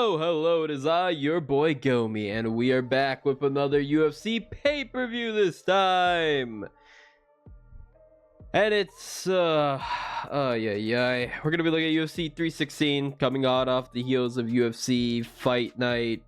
Oh, hello, it is I, your boy Gomi, and we are back with another UFC pay-per-view this time. And it's, We're gonna be looking at UFC 316, coming on off the heels of UFC Fight Night.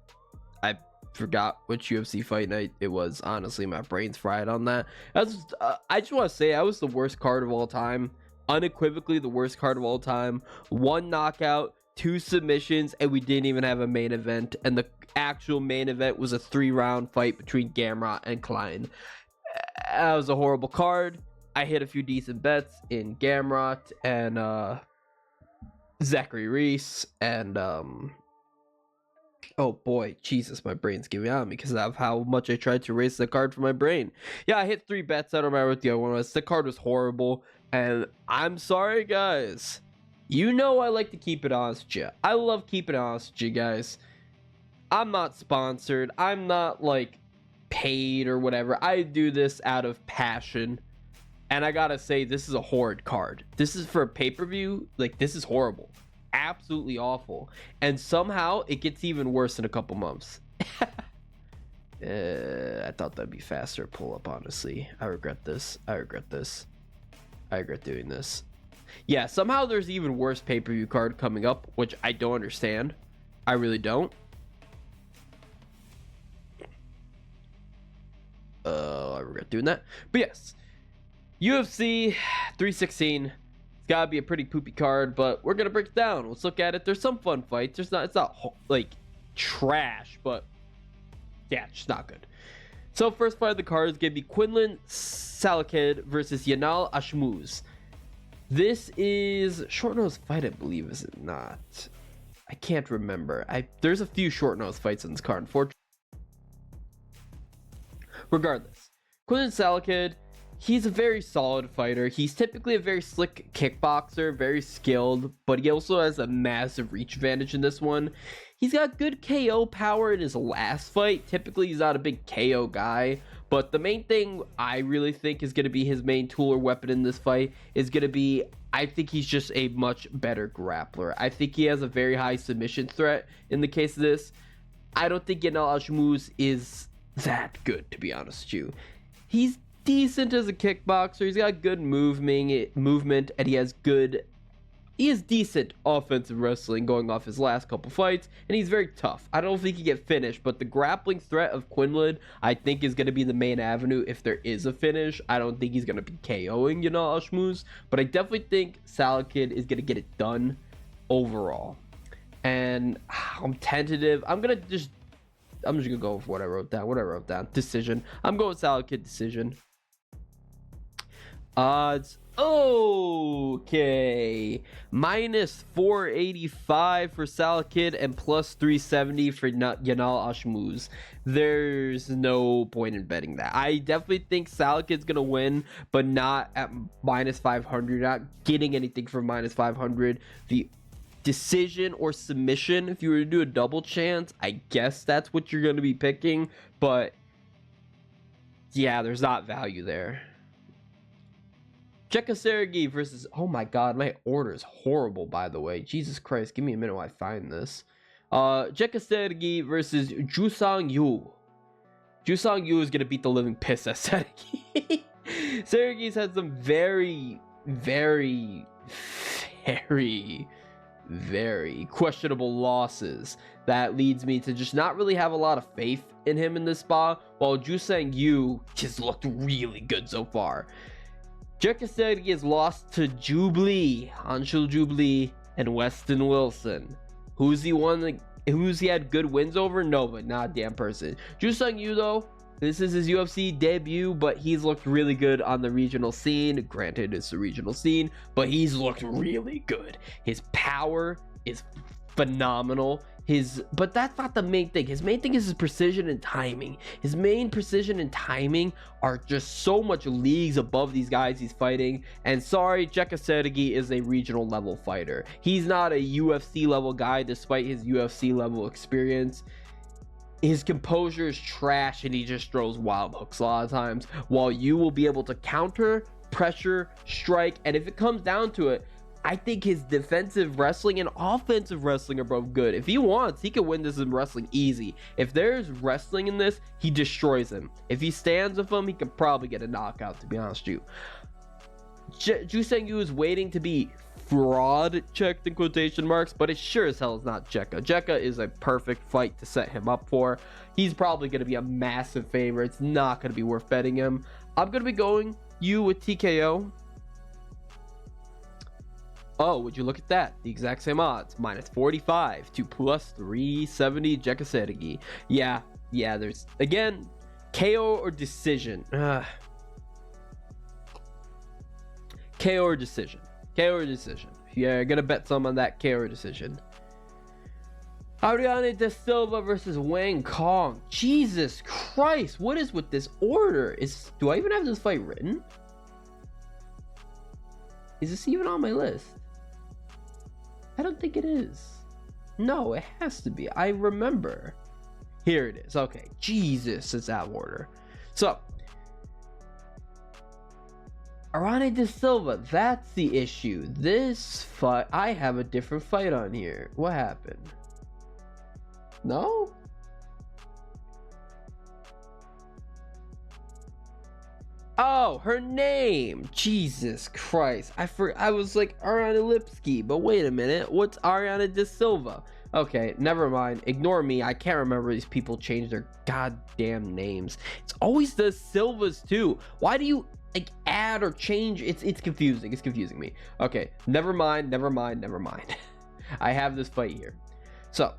I forgot which UFC Fight Night it was. Honestly, my brain's fried on that. I just want to say, I was the worst card of all time. Unequivocally the worst card of all time. One knockout, 2 submissions, and we didn't even have a main event, and the actual main event was a 3-round fight between Gamrot and Klein. That was a horrible card. I hit a few decent bets in Gamrot and Zachary Reese and oh boy, Jesus, my brain's giving out on me because of how much I tried to raise the card for my brain. Yeah, I hit 3 bets. I don't remember what the other one was. The card was horrible, and I'm sorry, guys. You know I like to keep it honest with you. I love keeping it honest with you guys. I'm not sponsored. I'm not like paid or whatever. I do this out of passion. And I gotta say, this is a horrid card. This is for a pay-per-view. Like, this is horrible. Absolutely awful. And somehow it gets even worse in a couple months. I thought that'd be faster pull up, honestly. I regret this. I regret doing this. Yeah, somehow there's even worse pay-per-view card coming up, which I don't understand. I really don't. I regret doing that. But yes, UFC 316. It's gotta be a pretty poopy card, but we're gonna break it down. Let's look at it. There's some fun fights. It's not like trash, but yeah, it's just not good. So first fight of the card is gonna be Quinlan Salakid versus Yanal Ashmuz. This is short nose fight, I believe, is it not? I can't remember. There's a few short nose fights in this card, unfortunately. Regardless, Quinlan Salakid, he's a very solid fighter. He's typically a very slick kickboxer, very skilled, but he also has a massive reach advantage in this one. He's got good KO power in his last fight. Typically, he's not a big KO guy, but the main thing I really think is going to be his main tool or weapon in this fight is going to be, I think he's just a much better grappler. I think he has a very high submission threat in the case of this. I don't think Yanal Ashmuz is that good, to be honest with you. He's decent as a kickboxer. He's got good movement, and he has decent offensive wrestling going off his last couple fights, and he's very tough. I don't think he get finished, but the grappling threat of Quinlan, I think, is going to be the main avenue if there is a finish. I don't think he's going to be KOing Yanal Ashmuz, but I definitely think Salakid is going to get it done overall. And I'm tentative. I'm just gonna go with what I wrote down. Decision. I'm going with Salakid decision. Odds. Okay. Minus 485 for Salakid and plus 370 for Yanal Ashmuz. There's no point in betting that. I definitely think Salakid's gonna win, but not at minus 500. Not getting anything for minus 500. The decision or submission, if you were to do a double chance, I guess that's what you're going to be picking, but yeah, there's not value there. Jekasaragi versus, oh my god, my order is horrible, by the way. Jesus Christ, give me a minute while I find this. Jekasaragi versus Jusang Yu. Jusang Yu is going to beat the living piss out of Sergey. Sergey's had some very questionable losses that leads me to just not really have a lot of faith in him in this spot, while Jusang Yu just looked really good so far. Jekasaragi has lost to Anshul Jubilee and Weston Wilson. Who's he had good wins over? No, but not a damn person. Jusang Yu, though, this is his UFC debut, but he's looked really good on the regional scene. Granted, it's the regional scene, but he's looked really good. His power is phenomenal. But that's not the main thing. His main thing is his precision and timing. His main precision and timing are just so much leagues above these guys he's fighting. And sorry, Jekasaragi is a regional level fighter. He's not a UFC level guy despite his UFC level experience. His composure is trash, and he just throws wild hooks a lot of times, while you will be able to counter, pressure, strike, and if it comes down to it, I think his defensive wrestling and offensive wrestling are both good. If he wants, he can win this in wrestling easy. If there's wrestling in this, he destroys him. If he stands with him, he could probably get a knockout, to be honest with you. Ju Sang-yu is waiting to be fraud checked in quotation marks, but it sure as hell is not Jekka. Jekka is a perfect fight to set him up for. He's probably going to be a massive favorite. It's not going to be worth betting him. I'm going to be going you with TKO. Oh, would you look at that? The exact same odds. -45 to +370 Jekka Sergi. Yeah, there's, again, KO or decision. KO or decision. KO or decision. Yeah, gonna bet some on that KO or decision. Ariane De Silva versus Wang Kong. Jesus Christ, what is with this order? Do I even have this fight written? Is this even on my list? I don't think it is. No, it has to be. I remember. Here it is. Okay, Jesus, it's out of order. So, Ariane De Silva, that's the issue. This fight, I have a different fight on here. What happened? No? Oh, her name. Jesus Christ. I was like Ariane Lipski, but wait a minute. What's Ariane De Silva? Okay, never mind. Ignore me. I can't remember these people change their goddamn names. It's always the Silvas too. Why do you like add or change? It's confusing. It's confusing me. Okay, never mind. I have this fight here. So,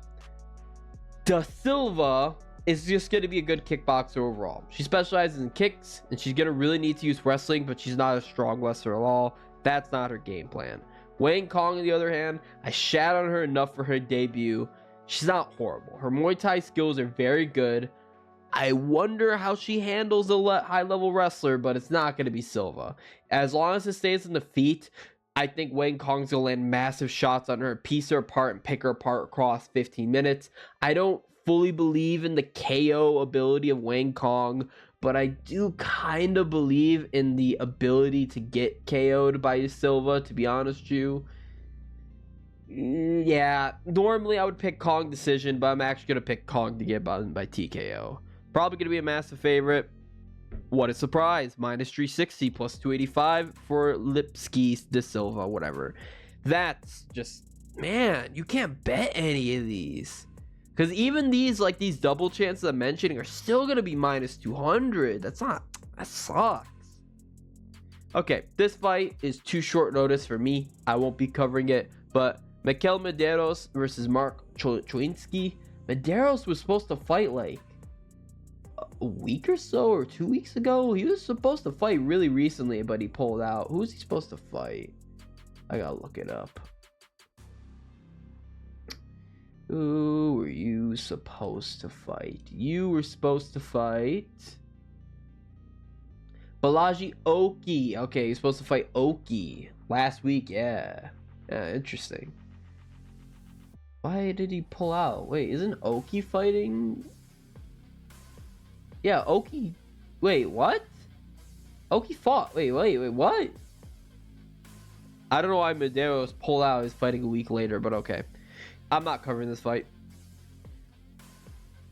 Da Silva is just going to be a good kickboxer overall. She specializes in kicks, and she's going to really need to use wrestling, but she's not a strong wrestler at all. That's not her game plan. Wang Kong, on the other hand, I shat on her enough for her debut. She's not horrible. Her Muay Thai skills are very good. I wonder how she handles a high-level wrestler, but it's not going to be Silva. As long as it stays in the feet, I think Wang Kong's going to land massive shots on her, piece her apart, and pick her apart across 15 minutes. I don't fully believe in the KO ability of Wang Kong, but I do kind of believe in the ability to get KO'd by Silva, to be honest with you. Yeah, normally I would pick Kong decision, but I'm actually going to pick Kong to get beaten by TKO. Probably going to be a massive favorite. What a surprise. -360 +285 for Lipski De Silva, whatever. That's just, man, you can't bet any of these. Because even these, like these double chances I'm mentioning, are still going to be -200. That sucks. Okay, this fight is too short notice for me. I won't be covering it. But Mikel Medeiros versus Mark Chowinski. Medeiros was supposed to fight like a week or so, or 2 weeks ago. He was supposed to fight really recently, but he pulled out. Who was he supposed to fight? I gotta look it up. Who were you supposed to fight? You were supposed to fight Balaji Oki. Okay, you're supposed to fight Oki last week. Yeah, interesting. Why did he pull out? Wait, isn't Oki fighting? Yeah, Oki. Wait, what? Oki fought. Wait, what? I don't know why Medeiros pulled out. He's fighting a week later, but okay. I'm not covering this fight.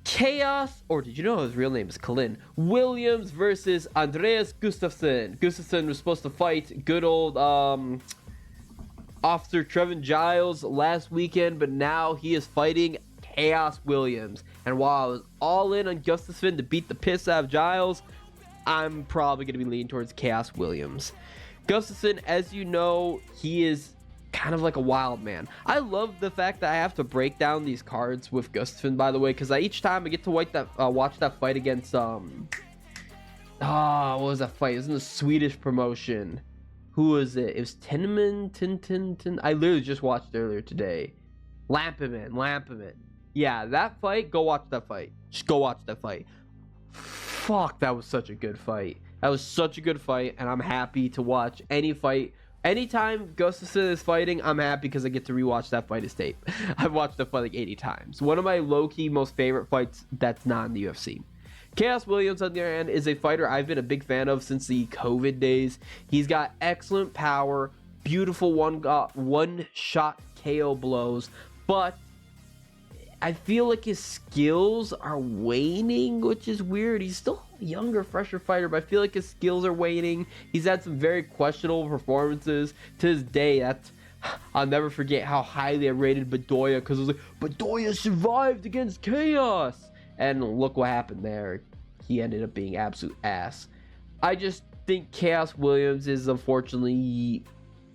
Chaos, or did you know his real name is Colin Williams versus Andreas Gustafsson. Gustafsson was supposed to fight good old Officer Trevin Giles last weekend, but now he is fighting Chaos Williams. And while I was all in on Gustafsson to beat the piss out of Giles, I'm probably going to be leaning towards Chaos Williams. Gustafsson, as you know, he is kind of like a wild man. I love the fact that I have to break down these cards with Gustafsson, by the way, because each time I get to watch that fight against what was that fight? It was in the Swedish promotion. Who was it? It was Tintin. I literally just watched it earlier today. Lampman. Yeah, that fight. Go watch that fight. Just go watch that fight. Fuck, that was such a good fight. That was such a good fight, and I'm happy to watch any fight. Anytime Gustafsson is fighting, I'm happy because I get to rewatch that fight as tape. I've watched that fight like 80 times. One of my low-key most favorite fights that's not in the UFC. Chaos Williams, on the other hand, is a fighter I've been a big fan of since the COVID days. He's got excellent power, beautiful one shot KO blows, but I feel like his skills are waning, which is weird. He's still a younger, fresher fighter, but I feel like his skills are waning. He's had some very questionable performances. To this day, I'll never forget how highly I rated Bedoya, because it was like, Bedoya survived against Chaos. And look what happened there. He ended up being absolute ass. I just think Chaos Williams is unfortunately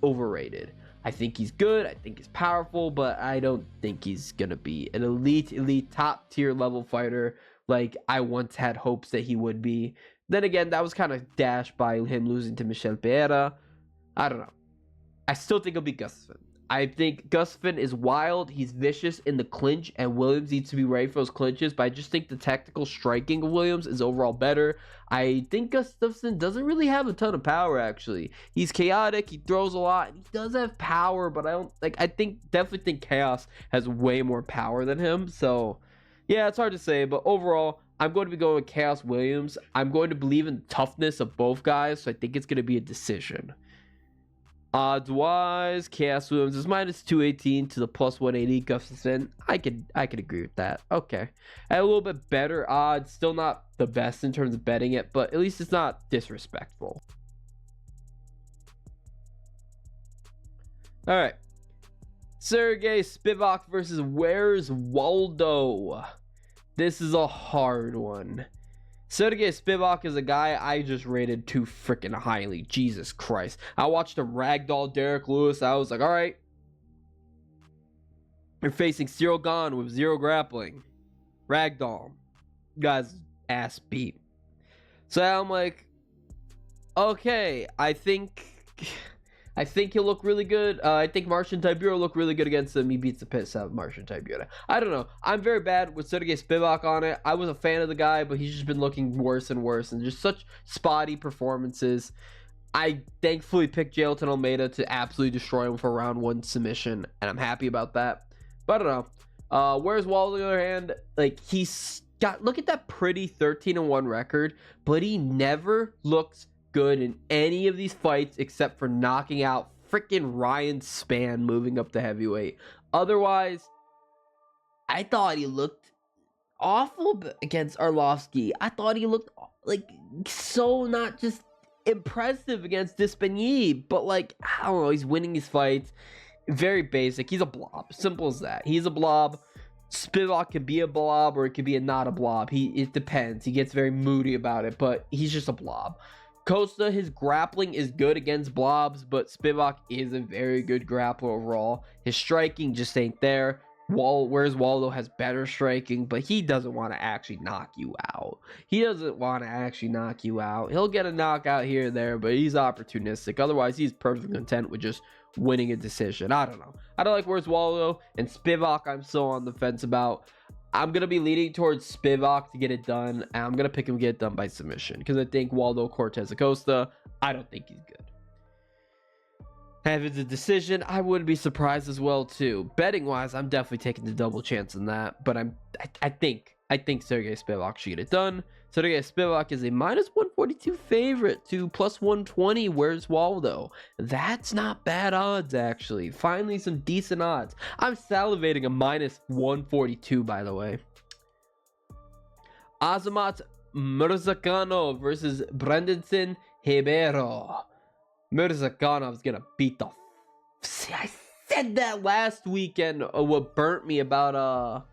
overrated. I think he's good, I think he's powerful, but I don't think he's gonna be an elite top tier level fighter like I once had hopes that he would be. Then again, that was kind of dashed by him losing to Michel Pereira. I don't know. I still think he'll be Gustafsson. I think Gustafsson is wild. He's vicious in the clinch, and Williams needs to be ready for those clinches. But I just think the technical striking of Williams is overall better. I think Gustafsson doesn't really have a ton of power, actually. He's chaotic. He throws a lot. And he does have power, but definitely think Chaos has way more power than him. So, yeah, it's hard to say. But overall, I'm going to be going with Chaos Williams. I'm going to believe in the toughness of both guys, so I think it's going to be a decision. Odds-wise, Chaos Williams is minus 218 to the plus 180. Gustafsson, I could agree with that. Okay. At a little bit better odds. Still not the best in terms of betting it, but at least it's not disrespectful. All right. Sergey Spivak versus Where's Waldo? This is a hard one. Sergey Spivak is a guy I just rated too freaking highly. Jesus Christ. I watched a ragdoll Derek Lewis. I was like, all right. You're facing Cyril Gane with 0 grappling. Ragdoll. Guy's ass beat. So I'm like, okay, I think he'll look really good. I think Marcin Tybura will look really good against him. He beats the piss out of Marcin Tybura. I don't know. I'm very bad with Sergey Spivak on it. I was a fan of the guy, but he's just been looking worse and worse, and just such spotty performances. I thankfully picked Jailton Almeida to absolutely destroy him for round 1 submission, and I'm happy about that. But I don't know. Where's Waldo on the other hand? Like, look at that pretty 13-1 record, but he never looks good in any of these fights except for knocking out freaking Ryan Spann moving up to heavyweight. Otherwise, I thought he looked awful against Arlovsky. I thought he looked like so not just impressive against Despigny, but like, I don't know, he's winning his fights. Very basic. He's a blob. Simple as that. He's a blob. Spivak could be a blob or it could be not a blob. It depends. He gets very moody about it, but he's just a blob. Costa, his grappling is good against blobs, but Spivak is a very good grappler overall. His striking just ain't there. Whereas Waldo has better striking, but he doesn't want to actually knock you out. He'll get a knockout here and there, but he's opportunistic. Otherwise, he's perfectly content with just winning a decision. I don't know. I don't like Where's Waldo, and Spivak I'm so on the fence about. I'm going to be leaning towards Spivak to get it done, and I'm going to pick him to get it done by submission, because I think Waldo Cortez Acosta, I don't think he's good. If it's a decision, I wouldn't be surprised as well, too. Betting-wise, I'm definitely taking the double chance on that, but I think Sergey Spivak should get it done. Sergey Spivak is a minus 142 favorite to plus 120. Where's Waldo? That's not bad odds, actually. Finally, some decent odds. I'm salivating a minus 142, by the way. Azamat Murzakanov versus Brandenson Ribeiro. Murzakanov is gonna beat the. See, I said that last weekend. What burnt me about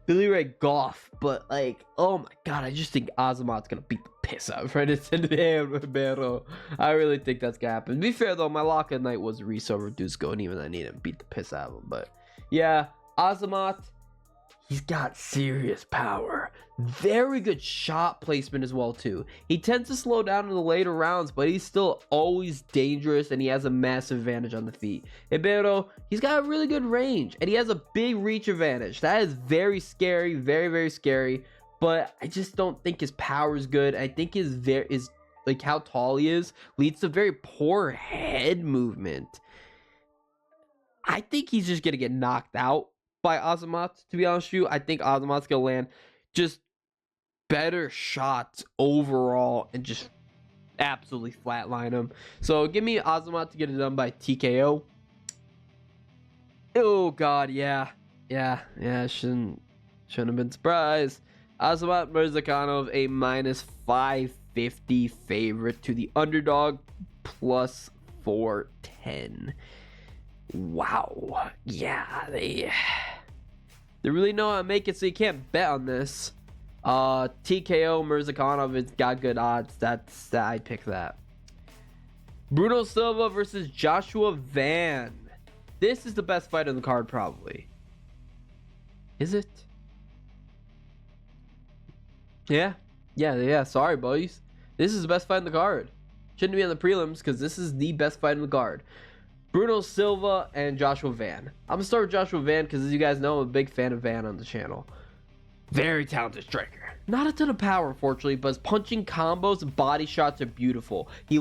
Billy Ray Goff, but like, oh my god, I just think Azamat's gonna beat the piss out of Brandenson Ribeiro. I really think that's gonna happen. To be fair though, my lock at night was Reese over Dusko, and even I need him to beat the piss out of him. But yeah, Azamat, he's got serious power. Very good shot placement as well, too. He tends to slow down in the later rounds, but he's still always dangerous, and he has a massive advantage on the feet. Ribeiro, he's got a really good range, and he has a big reach advantage. That is very scary, very, very scary, but I just don't think his power is good. I think his like how tall he is leads to very poor head movement. I think he's just going to get knocked out by Azamat, to be honest with you. I think Azamat's going to land just better shots overall and just absolutely flatline him. So give me Azamat to get it done by TKO. Oh god, yeah. Shouldn't have been surprised. Azamat Murzakanov, a minus 550 favorite to the underdog, plus 410. Wow. Yeah, they really know how to make it, so you can't bet on this. TKO Murzakanov, it's got good odds. I pick that. Bruno Silva versus Joshua Van. This is the best fight on the card, probably. Is it? Yeah. Sorry, boys. This is the best fight on the card. Shouldn't be on the prelims because this is the best fight on the card. Bruno Silva and Joshua Van. I'm gonna start with Joshua Van because, as you guys know, I'm a big fan of Van on the channel. Very talented striker. Not a ton of power, unfortunately, but his punching combos and body shots are beautiful. He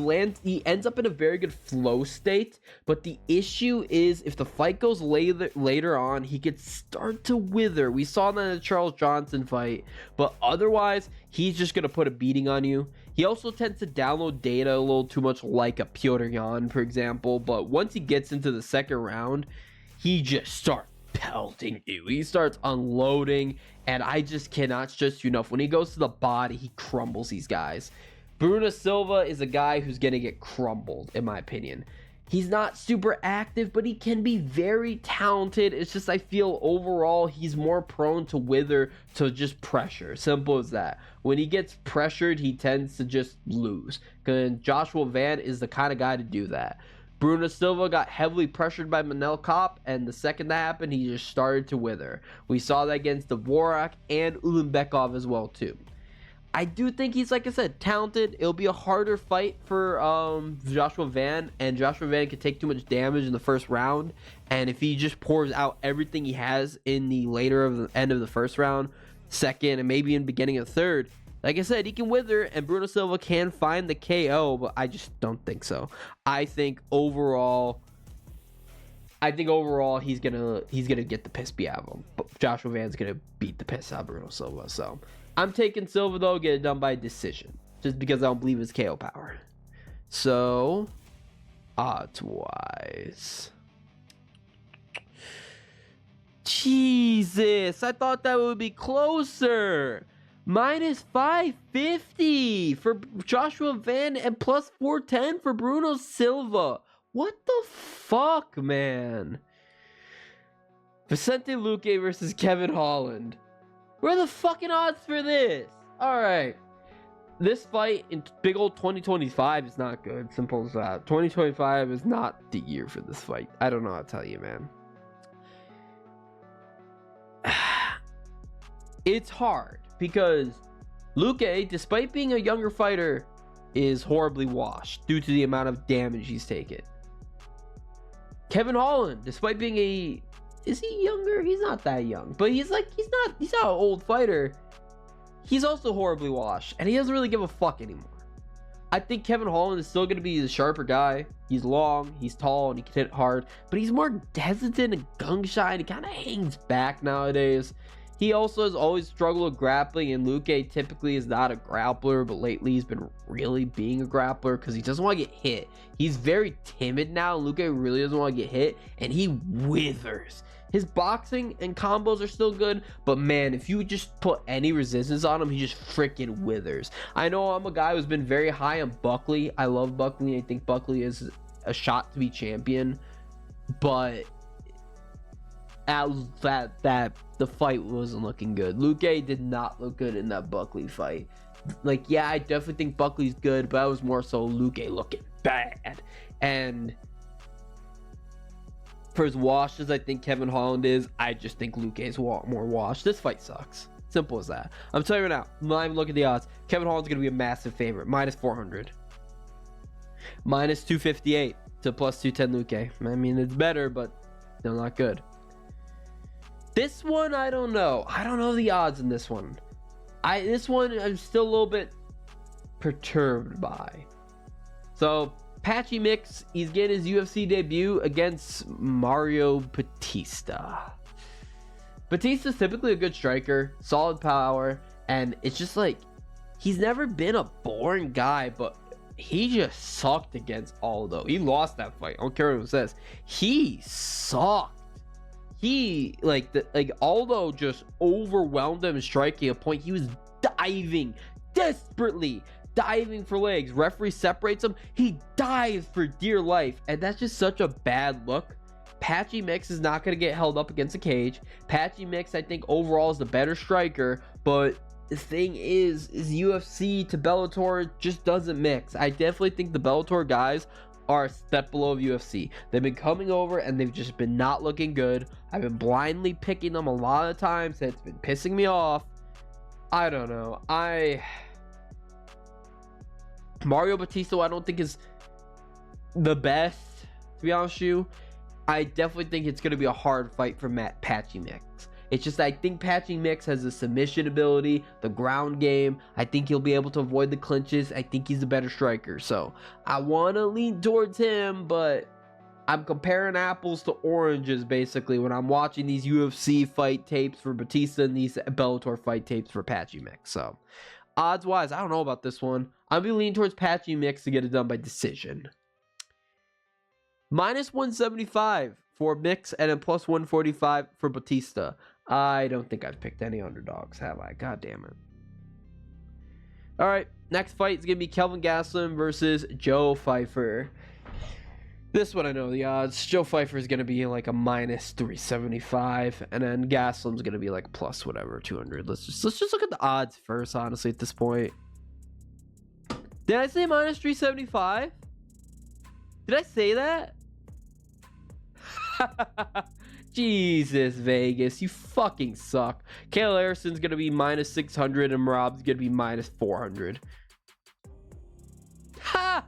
ends up in a very good flow state, but the issue is if the fight goes later on, he could start to wither. We saw that in the Charles Johnson fight, but otherwise, he's just going to put a beating on you. He also tends to download data a little too much, like a Piotr Jan, for example, but once he gets into the second round, he just starts pelting you. He starts unloading, and I just cannot stress you enough. When he goes to the body, he crumbles these guys. Bruno Silva is a guy who's gonna get crumbled, in my opinion. He's not super active, but he can be very talented. It's just I feel overall he's more prone to wither, to just pressure. Simple as that. When he gets pressured, he tends to just lose. Because Joshua Van is the kind of guy to do that. Bruno Silva got heavily pressured by Manel Kopp, and the second that happened, he just started to wither. We saw that against Dvorak and Ulanbekov as well, too. I do think he's, like I said, talented. It'll be a harder fight for Joshua Van, and Joshua Van could take too much damage in the first round, and if he just pours out everything he has in the end of the first round, second, and maybe in the beginning of third, like I said, he can wither, and Bruno Silva can find the KO, but I just don't think so. I think overall he's gonna get the piss beat out of him. But Joshua Van's gonna beat the piss out of Bruno Silva. So I'm taking Silva though, get it done by decision, just because I don't believe his KO power. So odds wise, Jesus, I thought that would be closer. Minus 550 for Joshua Van and plus 410 for Bruno Silva. What the fuck, man? Vicente Luque versus Kevin Holland. Where are the fucking odds for this? Alright. This fight in big old 2025 is not good. Simple as that. 2025 is not the year for this fight. I don't know how to tell you, man. It's hard. Because Luque, despite being a younger fighter, is horribly washed due to the amount of damage he's taken. Kevin Holland, despite being is he younger? He's not that young, but he's not an old fighter. He's also horribly washed, and he doesn't really give a fuck anymore. I think Kevin Holland is still going to be the sharper guy. He's long, he's tall, and he can hit hard, but he's more hesitant and gung-shy, and he kind of hangs back nowadays. He also has always struggled with grappling, and Luque typically is not a grappler, but lately he's been really being a grappler because he doesn't want to get hit. He's very timid now. Luque really doesn't want to get hit, and he withers. His boxing and combos are still good, but man, if you just put any resistance on him, he just freaking withers. I know I'm a guy who's been very high on Buckley. I love Buckley. I think Buckley is a shot to be champion, but the fight wasn't looking good. Luque did not look good in that Buckley fight. Like, yeah, I definitely think Buckley's good, but I was more so Luque looking bad. And for as washed as I think Kevin Holland is, I just think Luque is more washed. This fight sucks. Simple as that. I'm telling you right now, I'm not even looking at the odds. Kevin Holland's going to be a massive favorite. Minus 400. Minus 258 to plus 210 Luque. I mean, it's better, but still not good. This one, I don't know. I don't know the odds in this one. This one, I'm still a little bit perturbed by. So, Patchy Mix, he's getting his UFC debut against Mario Batista. Batista's typically a good striker, solid power, and it's just like, he's never been a boring guy, but he just sucked against Aldo. He lost that fight. I don't care what it says. He sucked. Aldo just overwhelmed him striking a point. He was diving desperately, diving for legs. Referee separates him. He dives for dear life, and that's just such a bad look. Patchy Mix is not going to get held up against a cage. Patchy Mix, I think overall is the better striker, but the thing is UFC to Bellator just doesn't mix. I definitely think the Bellator guys are a step below UFC. They've been coming over and they've just been not looking good. I've been blindly picking them a lot of times. It's been pissing me off. I don't know. Mario Batista, I don't think is the best, to be honest with you. I definitely think it's going to be a hard fight for Patchy Mix. It's just I think Patchy Mix has the submission ability, the ground game. I think he'll be able to avoid the clinches. I think he's a better striker. So I want to lean towards him, but I'm comparing apples to oranges basically when I'm watching these UFC fight tapes for Batista and these Bellator fight tapes for Patchy Mix. So odds-wise, I don't know about this one. I'm going to lean towards Patchy Mix to get it done by decision. Minus 175 for Mix and then plus 145 for Batista. I don't think I've picked any underdogs, have I? God damn it. All right, next fight is going to be Kelvin Gastelum versus Joe Pfeiffer. This one I know the odds. Joe Pfeiffer is going to be like a minus 375, and then Gastelum's going to be like plus whatever 200. Let's just look at the odds first, honestly, at this point. Did I say minus 375? Did I say that? Jesus, Vegas, you fucking suck. Kale Harrison's gonna be minus 600 and Merab's gonna be minus 400. Ha!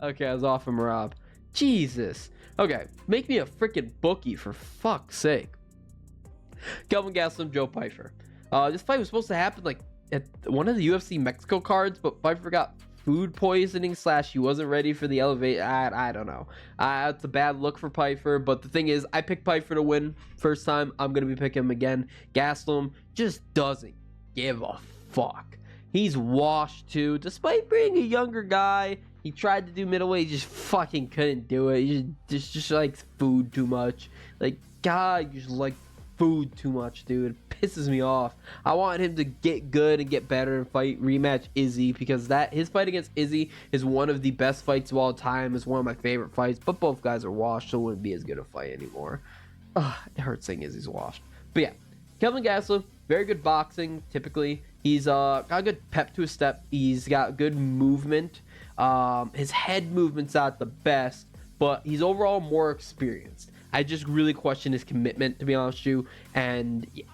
Okay, I was off of Merab. Jesus. Okay, make me a freaking bookie for fuck's sake. Kelvin Gastelum, Joe Pfeiffer. This fight was supposed to happen like at one of the UFC Mexico cards, but Pfeiffer got food poisoning / he wasn't ready for the elevate. I don't know. It's a bad look for Pfeiffer, but the thing is, I picked Pfeiffer to win first time. I'm gonna be picking him again. Gastelum just doesn't give a fuck. He's washed too, despite being a younger guy. He tried to do middleweight, he just fucking couldn't do it. He just likes food too much. Like, God, you just like food too much, dude. It pisses me off. I want him to get good and get better and fight rematch Izzy, because his fight against Izzy is one of the best fights of all time. It's one of my favorite fights, but both guys are washed, so it wouldn't be as good a fight anymore. It hurts saying Izzy's washed. But yeah, Kelvin Gastelum, very good boxing typically. He's got a good pep to his step. He's got good movement. His head movement's not the best, but he's overall more experienced. I just really question his commitment, to be honest with you. And yeah,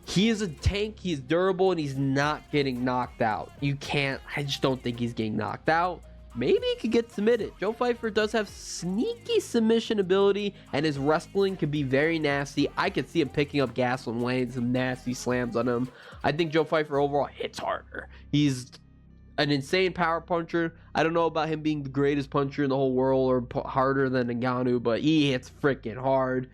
he is a tank. He's durable, and he's not getting knocked out. I just don't think he's getting knocked out. Maybe he could get submitted. Joe Pfeiffer does have sneaky submission ability, and his wrestling could be very nasty. I could see him picking up Gastelum, laying some nasty slams on him. I think Joe Pfeiffer overall hits harder. He's an insane power puncher. I don't know about him being the greatest puncher in the whole world or harder than Ngannou, but he hits freaking hard.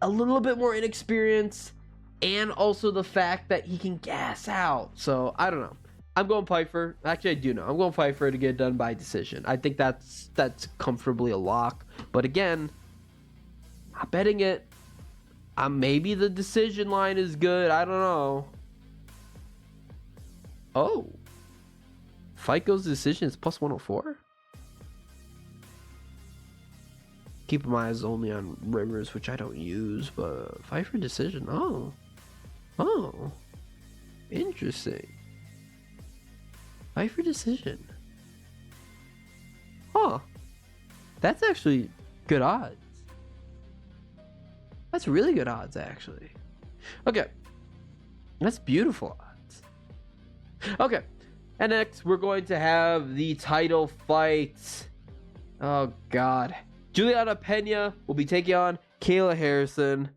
A little bit more inexperience, and also the fact that he can gas out. So I don't know. I'm going Pfeiffer. Actually, I do know. I'm going Pfeiffer to get it done by decision. I think that's comfortably a lock. But again, not betting it. Maybe the decision line is good. I don't know. Oh. Fight goes to decision is plus 104. Keep my eyes only on Rivers, which I don't use, but fight for decision. Oh, interesting. Fight for decision. That's actually good odds. That's really good odds, actually. Okay, that's beautiful odds. Okay. And next, we're going to have the title fight. Oh, God. Juliana Pena will be taking on Kayla Harrison.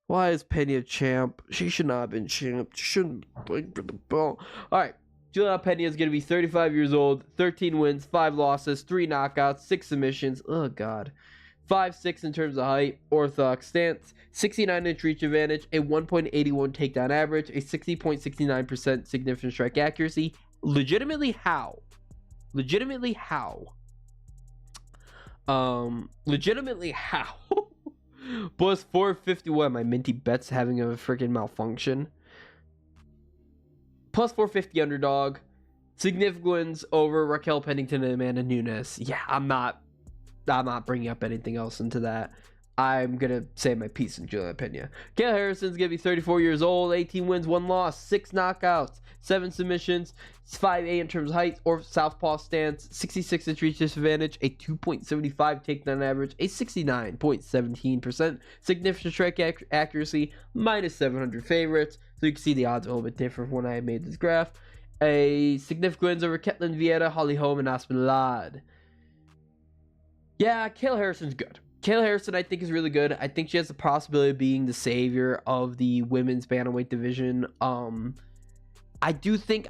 Why is Pena champ? She should not have been champ. She shouldn't be playing for the belt. All right. Juliana Pena is going to be 35 years old, 13 wins, 5 losses, 3 knockouts, 6 submissions. Oh, God. 5'6" in terms of height, orthodox stance, 69-inch reach advantage, a 1.81 takedown average, a 60.69% significant strike accuracy. Legitimately, how? Legitimately how? Legitimately how? Plus 450. What, my minty bets having a freaking malfunction? Plus 450 underdog. Significant wins over Raquel Pennington and Amanda Nunes. Yeah, I'm not bringing up anything else into that. I'm gonna say my piece in Juliana Pena. Kayla Harrison's gonna be 34 years old, 18 wins, 1 loss, 6 knockouts, 7 submissions, 5'8" in terms of height or southpaw stance, 66-inch reach disadvantage, a 2.75 takedown average, a 69.17% significant strike accuracy, minus 700 favorites. So you can see the odds are a little bit different when I made this graph. A significant wins over Ketlin Vieira, Holly Holm, and Aspen Ladd. Yeah, Kayla Harrison's good. Kayla Harrison, I think, is really good. I think she has the possibility of being the savior of the women's bantamweight division. I do think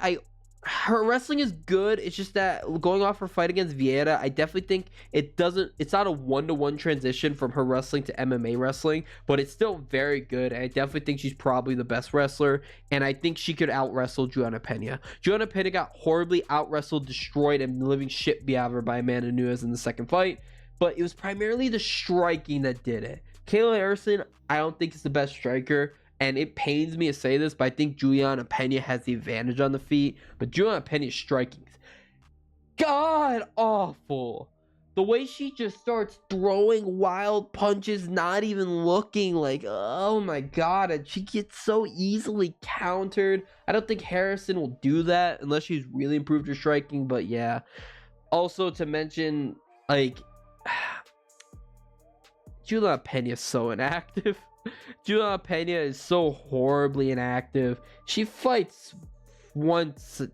her wrestling is good. It's just that going off her fight against Vieira, I definitely think it's not a one-to-one transition from her wrestling to MMA wrestling, but it's still very good. And I definitely think she's probably the best wrestler, and I think she could out-wrestle Juliana Pena. Juliana Pena got horribly out-wrestled, destroyed, and the living shit beat out of her by Amanda Nunes in the second fight, but it was primarily the striking that did it. Kayla Harrison, I don't think is the best striker, and it pains me to say this, but I think Juliana Pena has the advantage on the feet. But Juliana Pena's striking is god awful. The way she just starts throwing wild punches, not even looking, like, oh my god, and she gets so easily countered. I don't think Harrison will do that unless she's really improved her striking, but yeah. Also to mention, like, Juliana Pena is so inactive. Juliana Pena is so horribly inactive. She fights once a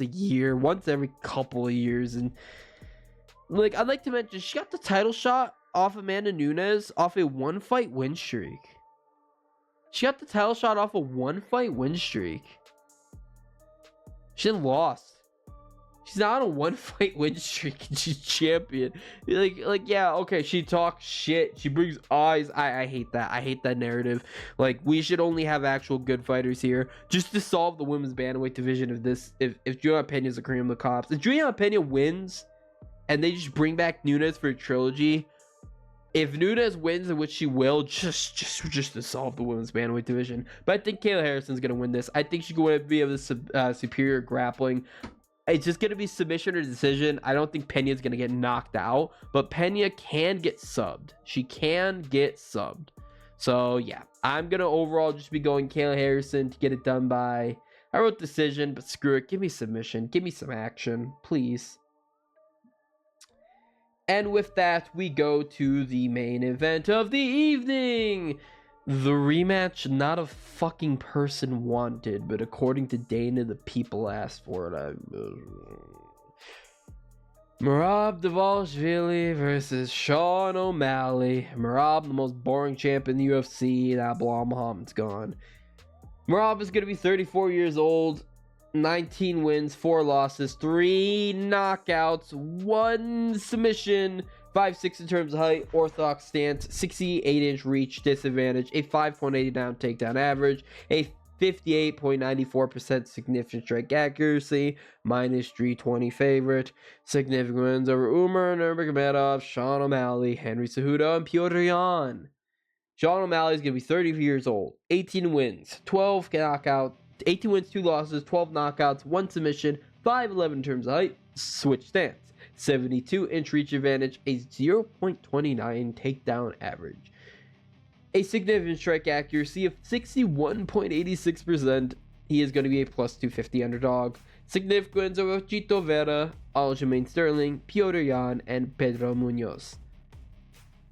year, once every couple of years, and like, I'd like to mention, she got the title shot off Amanda Nunes off a 1-fight win streak. She got the title shot off a 1-fight win streak. She lost. She's not on a 1-fight win streak and she's champion. Like, yeah, okay, she talks shit. She brings eyes. I hate that. I hate that narrative. Like, we should only have actual good fighters here just to solve the women's bantamweight division of this. If Juliana Pena is a cream of the cops. If Juliana Pena wins and they just bring back Nunes for a trilogy, if Nunes wins, in which she will, just to solve the women's bantamweight division. But I think Kayla Harrison's going to win this. I think she's going to be able to superior grappling. It's just going to be submission or decision. I don't think Pena's going to get knocked out, but Pena can get subbed. She can get subbed. So, yeah, I'm going to overall just be going Kayla Harrison to get it done by. I wrote decision, but screw it. Give me submission. Give me some action, please. And with that, we go to the main event of the evening. The rematch not a fucking person wanted, but according to Dana, the people asked for it. Merab Dvalishvili versus Sean O'Malley. Merab, the most boring champ in the UFC. That Bilal Muhammad's gone. Merab is going to be 34 years old. 19 wins, 4 losses, 3 knockouts, 1 submission, 5'6" in terms of height, orthodox stance, 68-inch reach disadvantage, a 5.80 down takedown average, a 58.94% significant strike accuracy, minus 320 favorite, significant wins over Umar Nurmagomedov, Sean O'Malley, Henry Cejudo, and Petr Yan. Sean O'Malley is going to be 30 years old, 18 wins, 12 knockouts, 18 wins, 2 losses, 12 knockouts, 1 submission, 5'11" in terms of height, switch stance, 72-inch reach advantage, a 0.29 takedown average, a significant strike accuracy of 61.86%. He is going to be a plus 250 underdog. Significant wins over Chito Vera, Aljamain Sterling, Petr Yan, and Pedro Munoz.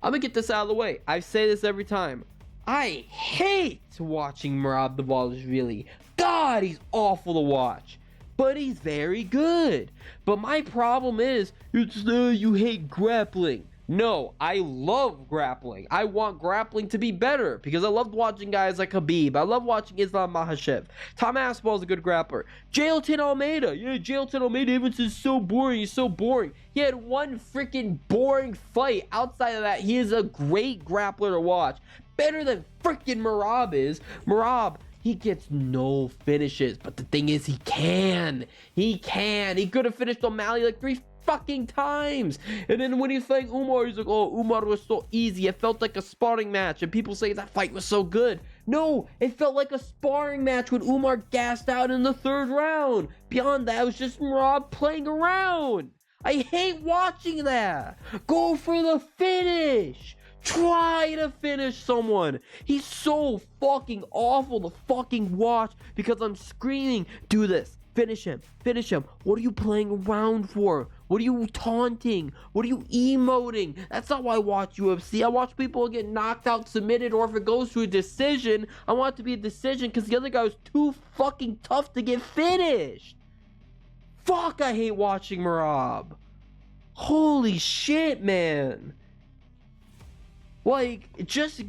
I'm going to get this out of the way. I say this every time. I hate watching Merab Dvalishvili. God, he's awful to watch. But he's very good. But my problem is, you hate grappling. No, I love grappling. I want grappling to be better because I loved watching guys like Khabib. I love watching Islam Makhachev. Tom Aspinall is a good grappler. Jailton Almeida. Yeah, Jailton Almeida Evans is so boring. He's so boring. He had one freaking boring fight. Outside of that, he is a great grappler to watch. Better than freaking Merab is. Merab, He gets no finishes, but the thing is, he can. He could have finished O'Malley like 3 fucking times. And then when he's fighting Umar, he's like, oh, Umar was so easy. It felt like a sparring match. And people say that fight was so good. No, it felt like a sparring match when Umar gassed out in the 3rd round. Beyond that, it was just Merab playing around. I hate watching that. Go for the finish. Try to finish someone. He's so fucking awful to fucking watch because I'm screaming, do this. Finish him. Finish him. What are you playing around for? What are you taunting? What are you emoting? That's not why I watch UFC. I watch people get knocked out, submitted, or if it goes to a decision, I want it to be a decision because the other guy was too fucking tough to get finished. Fuck, I hate watching Merab. Holy shit, man. Like, just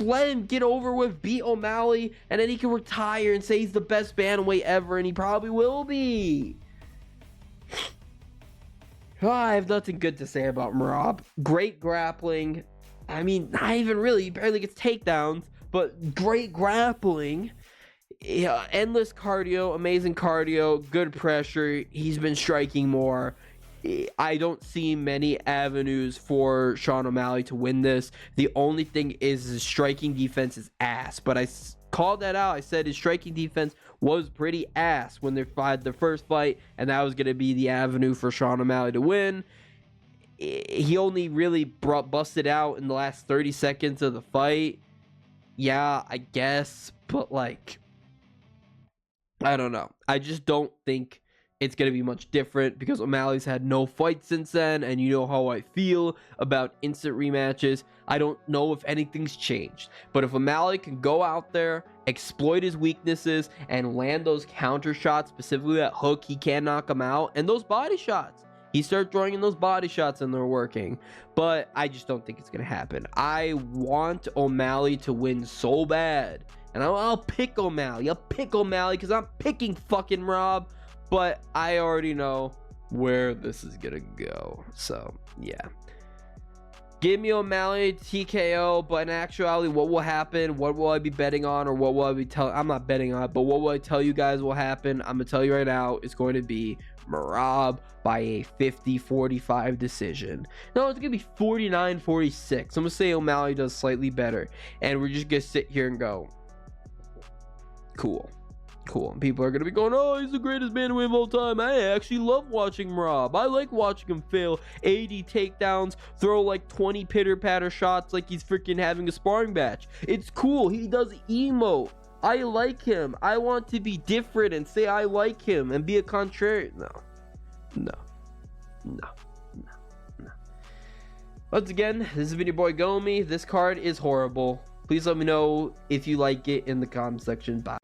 let him get over with, beat O'Malley, and then he can retire and say he's the best bantamweight ever, and he probably will be. I have nothing good to say about Merab. Great grappling. I mean, not even really. He barely gets takedowns, but great grappling. Yeah, endless cardio, amazing cardio, good pressure. He's been striking more. I don't see many avenues for Sean O'Malley to win this. The only thing is his striking defense is ass. But I called that out. I said his striking defense was pretty ass when they fought the first fight, and that was going to be the avenue for Sean O'Malley to win. He only really busted out in the last 30 seconds of the fight. Yeah, I guess. But, like, I don't know. I just don't think it's going to be much different because O'Malley's had no fight since then, and you know how I feel about instant rematches. I don't know if anything's changed, but if O'Malley can go out there, exploit his weaknesses, and land those counter shots, specifically that hook, he can knock him out, and those body shots. He started throwing in those body shots and they're working, but I just don't think it's going to happen. I want O'Malley to win so bad, and I'll pick O'Malley. I'll pick O'Malley because I'm picking fucking Rob. But I already know where this is gonna go. So, yeah. Give me O'Malley TKO, but in actuality, what will happen? What will I be betting on? Or what will I be telling? I'm not betting on it, but what will I tell you guys will happen? I'm gonna tell you right now, it's going to be Merab by a 50-45 decision. No, it's gonna be 49-46. I'm gonna say O'Malley does slightly better. And we're just gonna sit here and go, cool. And people are gonna be going, oh, he's the greatest bantamweight of all time. I actually love watching Merab. I like watching him fail 80 takedowns, throw like 20 pitter-patter shots like he's freaking having a sparring match. It's cool. He does emote. I like him. I want to be different and say I like him and be a contrarian. No. Once again, this has been your boy Gomi. This card is horrible. Please let me know if you like it in the comment section. Bye.